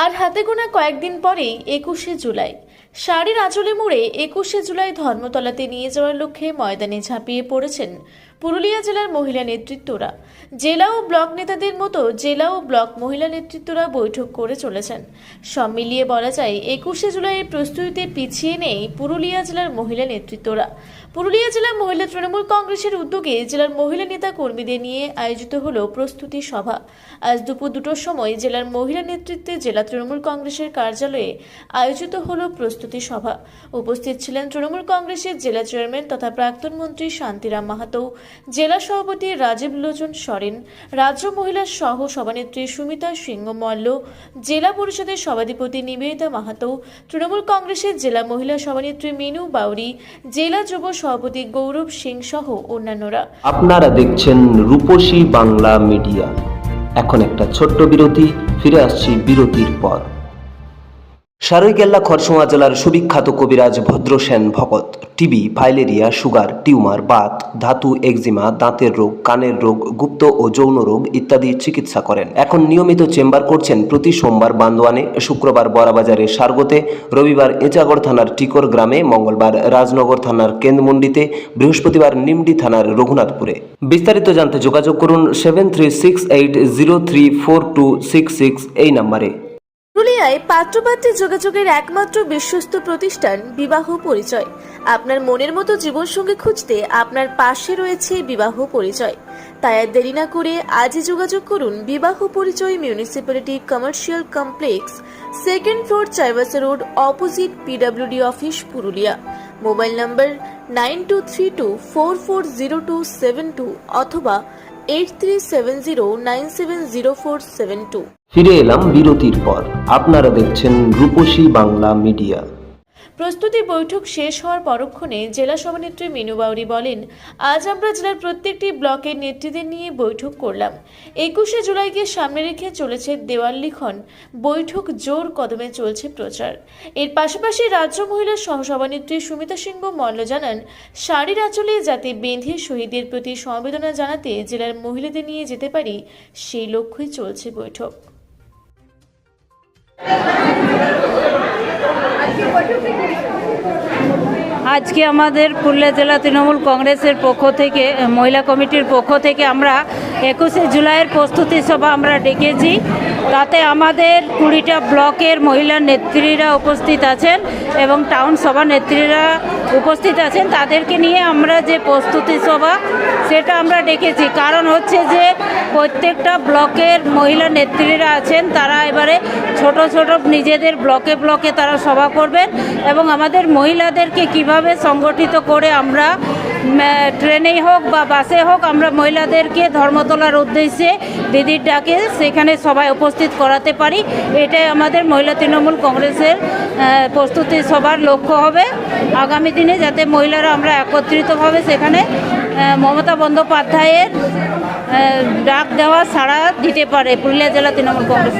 আর হাতে গোনা কয়েকদিন পরেই ২১শে জুলাই। শাড়ির আঁচলে মুড়ে ২১শে জুলাই ধর্মতলাতে নিয়ে যাওয়ার লক্ষ্যে ময়দানে ঝাঁপিয়ে পড়েছেন পুরুলিয়া জেলার মহিলা নেতৃত্বরা। জেলা ও ব্লক নেতাদের মতো জেলা ও ব্লক মহিলা নেতৃত্বরা বৈঠক করে চলেছেন। সব মিলিয়ে বলা যায় ২১শে জুলাইয়ের প্রস্তুতিতে পিছিয়ে নেই পুরুলিয়া জেলার মহিলা নেতৃত্বরা। পুরুলিয়া জেলা মহিলা তৃণমূল কংগ্রেসের উদ্যোগে জেলার মহিলা নেতা কর্মীদের নিয়ে আয়োজিত হলো প্রস্তুতি সভা। আজ দুপুর ২টোর সময় জেলার মহিলা নেতৃত্বে জেলা তৃণমূল কংগ্রেসের কার্যালয়ে আয়োজিত হলো প্রস্তুতি সভা। উপস্থিত ছিলেন তৃণমূল কংগ্রেসের জেলা চেয়ারম্যান তথা প্রাক্তন মন্ত্রী শান্তিরাম মাহাতো, জেলা সভাপতি রাজীব লোচন সরেন, রাজ্য মহিলা সহ সভানেত্রী সুমিতা সিংহ মল্ল, জেলা পরিষদের সভাধিপতি নিবেদিতা মাহাতো, তৃণমূল কংগ্রেসের জেলা মহিলা সভানেত্রী মিনু বাউরি, জেলা যুব সভাপতি গৌরব সিং সহ অন্যান্যরা। আপনারা দেখছেন রূপসী বাংলা মিডিয়া। এখন একটা ছোট্ট বিরতি, ফিরে আসছি বিরতির পর। সারৈকেল্লা খরসোয়া জেলার সুবিখ্যাত কবিরাজ ভদ্রসেন ভকত TB, filaria, sugar, tumour, Baat, ধাতু, একজিমা, দাঁতের রোগ, কানের রোগ, গুপ্ত ও যৌন রোগ ইত্যাদি চিকিৎসা করেন। এখন নিয়মিত চেম্বার করছেন প্রতি সোমবার বান্দোয়ানে, শুক্রবার বড়াবাজারের সারগোতে, রবিবার এঁচাগড় থানার টিকর গ্রামে, মঙ্গলবার রাজনগর থানার কেন্দ্রমন্ডিতে, বৃহস্পতিবার নিমডি থানার রঘুনাথপুরে। বিস্তারিত জানতে যোগাযোগ করুন 7368034266 এই নম্বরে। পুরুলিয়ায় পাত্রপাত্রী যোগাযোগের একমাত্র বিশ্বস্ত প্রতিষ্ঠান বিবাহ পরিচয়। আপনার মনের মতো জীবনসঙ্গী খুঁজতে আপনার পাশে রয়েছে বিবাহ পরিচয়। তাই আর দেরি না করে আজই যোগাযোগ করুন বিবাহ পরিচয় municipality commercial complex, second floor, Chaibasa road, opposite PWD office, Purulia. Mobile নম্বর 9232440272 অথবা 8370970472। ফিরে এলাম বিরতির পর। আপনারা দেখছেন রূপসী বাংলা মিডিয়া। প্রস্তুতি বৈঠক শেষ হওয়ার পরক্ষণে জেলা সভানেত্রী মিনু বাউরি বলেন, আজ আমরা জেলার প্রত্যেকটি ব্লকের নেতৃত্বদের নিয়ে বৈঠক করলাম। ২১শে জুলাইকে সামনে রেখে চলেছে দেওয়াল লিখন বৈঠক, জোর কদমে চলছে প্রচার। এর পাশাপাশি রাজ্য মহিলা সহসভানেত্রী সুমিতা সিংহ মল্ল জানান, শাড়ির আঁচলে যাতে বেঁধে শহীদদের প্রতি সমবেদনা জানাতে জেলার মহিলাদের নিয়ে যেতে পারি, সেই লক্ষ্যেই চলছে বৈঠক। আজকে আমাদের পুরুলিয়া জেলা তৃণমূল কংগ্রেসের পক্ষ থেকে, মহিলা কমিটির পক্ষ থেকে আমরা ২১শে জুলাইয়ের প্রস্তুতি সভা আমরা ডেকেছি। তাতে আমাদের ২০টা ব্লকের মহিলা নেত্রীরা উপস্থিত আছেন এবং টাউন সভা নেত্রীরা উপস্থিত আছেন। তাদেরকে নিয়ে আমরা যে প্রস্তুতি সভা সেটা আমরা ডেকেছি। কারণ হচ্ছে যে প্রত্যেকটা ব্লকের মহিলা নেত্রীরা আছেন, তারা এবারে ছোট ছোট নিজেদের ব্লকে ব্লকে তারা সভা করবেন এবং আমাদের মহিলাদেরকে কিভাবে সংগঠিত করে আমরা ট্রেনেই হোক বা বাসে হোক আমরা মহিলাদেরকে ধর্মতলার উদ্দেশ্যে দিদির ডাকে সেখানে সবাই উপস্থিত করাতে পারি, এটাই আমাদের মহিলা তৃণমূল কংগ্রেসের প্রস্তুতি সভার লক্ষ্য হবে। আগামী দিনে যাতে মহিলারা আমরা একত্রিতভাবে সেখানে মমতা বন্দ্যোপাধ্যায়ের ডাক দেওয়া সাড়া দিতে পারে পুরুলিয়া জেলা তৃণমূল কংগ্রেস।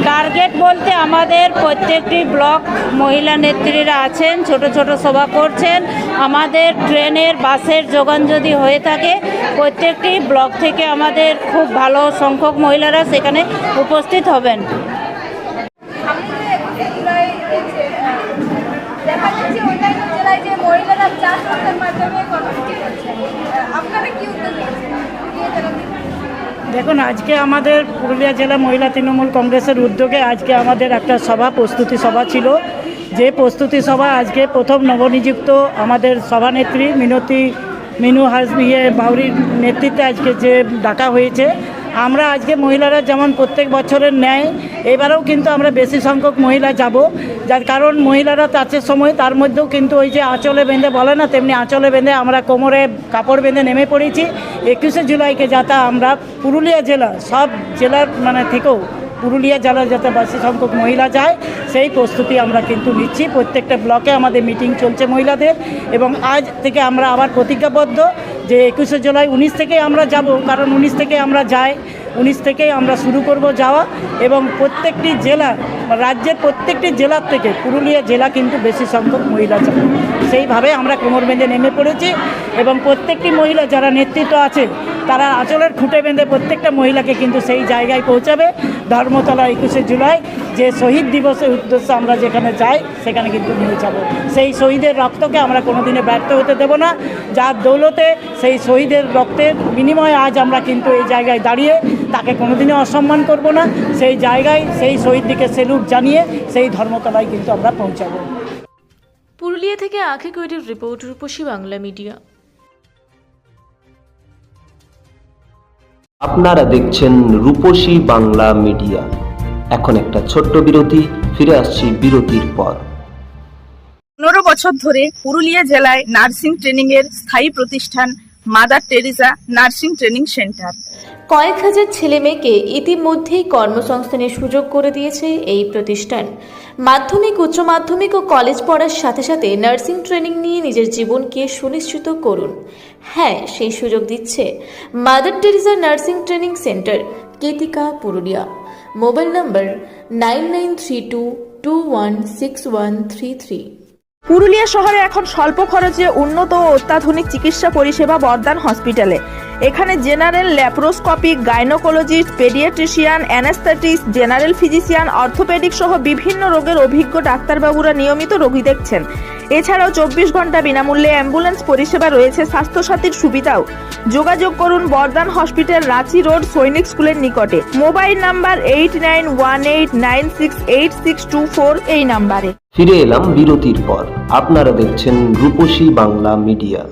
টার্গেট বলতে আমাদের প্রত্যেকটি ব্লক মহিলা নেত্রীরা আছেন, ছোট ছোট সভা করছেন। আমাদের ট্রেনের বাসের যোগান যদি হয়ে থাকে, প্রত্যেকটি ব্লক থেকে আমাদের খুব ভালো সংখ্যক মহিলারা সেখানে উপস্থিত হবেন। দেখুন, আজকে আমাদের পুরুলিয়া জেলা মহিলা তৃণমূল কংগ্রেসের উদ্যোগে আজকে আমাদের একটা প্রস্তুতি সভা ছিল। প্রস্তুতি সভা আজকে প্রথম নবনিযুক্ত আমাদের সভানেত্রী মিনু বাউরির নেতৃত্বে আজকে যে ডাকা হয়েছে। আমরা আজকে মহিলারা যেমন প্রত্যেক বছরের ন্যায় এবারেও কিন্তু আমরা বেশি সংখ্যক মহিলা যাব, যার কারণ মহিলারা তাদের সময় তার মধ্যেও কিন্তু ওই যে আঁচলে বেঁধে বলে না, তেমনি আঁচলে বেঁধে আমরা কোমরে কাপড় বেঁধে নেমে পড়েছি। ২১শে জুলাইকে যাতে আমরা পুরুলিয়া জেলা সব জেলার থেকেও পুরুলিয়া জেলার যাতে বেশি সংখ্যক মহিলা যায় সেই প্রস্তুতি আমরা কিন্তু নিচ্ছি। প্রত্যেকটা ব্লকে আমাদের মিটিং চলছে মহিলাদের, এবং আজ থেকে আমরা আবার প্রতিজ্ঞাবদ্ধ যে ২১শে জুলাই ১৯ থেকেই আমরা যাব, কারণ ১৯ থেকে আমরা যাই, ১৯ থেকেই আমরা শুরু করব যাওয়া। এবং প্রত্যেকটি জেলা, রাজ্যের প্রত্যেকটি জেলার থেকে পুরুলিয়া জেলা কিন্তু বেশি সংখ্যক মহিলা যাবে, সেইভাবে আমরা কোমর বেঁধে নেমে পড়েছি। এবং প্রত্যেকটি মহিলা যারা নেতৃত্ব আছে তারা আঁচলের খুঁটে বেঁধে প্রত্যেকটা মহিলাকে কিন্তু সেই জায়গায় পৌঁছাবে। ধর্মতলা 21শে জুলাই যে শহীদ দিবসের উদ্দেশ্যে আমরা যেখানে যাই সেখানে কিন্তু নিয়ে যাব। সেই শহীদের রক্তকে আমরা কোনোদিনে ব্যর্থ হতে দেব না, যার দৌলতে সেই শহীদের রক্তের বিনিময়ে আজ আমরা কিন্তু এই জায়গায় দাঁড়িয়ে তাকে কোনোদিনও অসম্মান করব না। সেই জায়গায় সেই শহীদদিকে সেলুট জানিয়ে সেই ধর্মতলায় কিন্তু আমরা পৌঁছাবো। পুরুলিয়া থেকে আঁখি কৈরির রিপোর্ট, রূপসী বাংলা মিডিয়া। আপনারা দেখছেন রূপসী বাংলা মিডিয়া। এখন একটা ছোট্ট বিরতি, ফিরে আসছি বিরতির পর। 15 বছর ধরে পুরুলিয়া জেলায় নার্সিং ট্রেনিং এর স্থায়ী প্রতিষ্ঠান mother Teresa nursing training centre. কয়েক হাজার ছেলে মেয়েকে ইতিমধ্যেই কর্মসংস্থানের সুযোগ করে দিয়েছে এই প্রতিষ্ঠান। মাধ্যমিক, উচ্চ মাধ্যমিক ও কলেজ পড়ার সাথে সাথে নার্সিং ট্রেনিং নিয়ে নিজের জীবনকে সুনিশ্চিত করুন। হ্যাঁ, সেই সুযোগ দিচ্ছে Mother Teresa nursing training centre, কেতিকা, পুরুলিয়া। Mobile number 9932216133। পুরুলিয়া শহরে এখন স্বল্প খরচে উন্নত ও অত্যাধুনিক চিকিৎসা পরিষেবা বর্দান হসপিটালে। এখানে general, laparoscopic, gynaecologist, paediatrician, anaesthetist, general physician, orthopaedic সহ বিভিন্ন রোগের অভিজ্ঞ ডাক্তারবাবুরা নিয়মিত রোগী দেখছেন। এছাড়াও 24 ঘন্টা বিনামূল্যে অ্যাম্বুলেন্স পরিষেবা রয়েছে, স্বাস্থ্যসাথীর সুবিধাও। যোগাযোগ করুন বর্দান হসপিটাল, রাঁচি রোড, সৈনিক স্কুলের নিকটে। মোবাইল নাম্বার 8918968624 এই নাম্বারে। ফিরে এলাম বিরতির পর। আপনারা দেখছেন রূপসী বাংলা মিডিয়া।